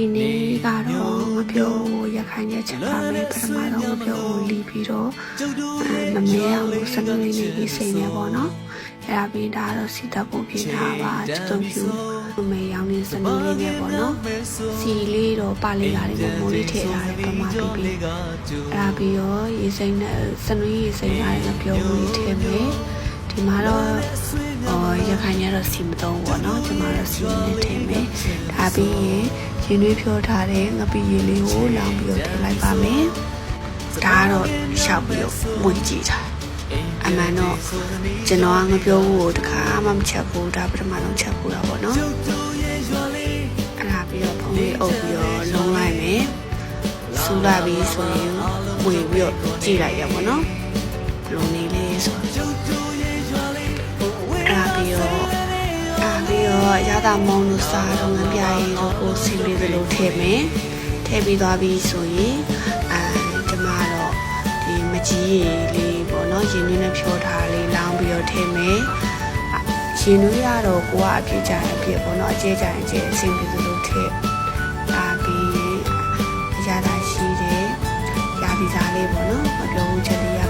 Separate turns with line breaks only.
ဒီနေ့ကတော့ငပြောရခိုင်ရဲ့ချက်ပါမယ်ပထမဆုံးငပြောလီပြီးတော့နမဲအောင်စနွေးနေပြီးစိတ်နေပေါ့နော်အဲ့ဒါပြီးဒါတော့စီတက်ဖို့ပြင်ထားပါချက်သွန်ပြူနမဲရောင်းနေစနွေးလေးနဲ့ပေါ့နော်စီလေးတော့ပါလေးလာလေးမိုးလေးထည့်ထားတယ်ပမာပြီးအဲ့ဒါပြီးတော့ရေစိမ့်နဲ့စနွေးရေစိမ့်ထားတဲ့ငပြောလေးထည့်မယ်ဒီမှာတော့ရခိုင်ရတော့စီမသုံးပေါ့နော်ကျွန်မတို့စီနဲ့ထည့်မယ်ဒါပြီးရင်ရင်နှွေးဖြောထားတဲ့ငပိရည်လေးကိုလောင်းပြီးတော့ထည့်လိုက်ပါမယ်ဒါကတော့ရှောက်ပြီးတော့ဝင်ကြည့်တာအမှန်တော့ကျွန်တော်ငပြောဖို့တခါမှမချက်ဘူးဒါပထမဆုံးချက်ဘူးတာပေါ့နော်အဲ့ဒါပြီးတော့ဖုံးလေးအုပ်ပြီးတော့လုံးလိုက်မယ်စူလာပြီးဆိုရင်ဝင်ပြီးတော့ကြည့်လိုက်ရပါတော့လုံနေလေးဆိုရတာမောင်းလို့စားတော့ငပြရေးတော့ကိုစီလေးသလိုထည့်မယ်ထည့်ပြီးသွားပြီဆိုရင်ကျမတော့ဒီမကြီးရည်လေးပေါ့နော်ရင်နွေးနဲ့ဖြောထားလေးလောင်းပြီးတော့ထည့်မယ်ရင်နွေးရတော့ကိုကအပြည့်ကြအပြည့်ပေါ့နော်အကျဲကြအကျဲအစင်ပြီးသလိုထည့်ပြီးရတာရှိတယ်ရပြီးစားလေးပေါ့နော်မပြောဘူးချက်လေးရ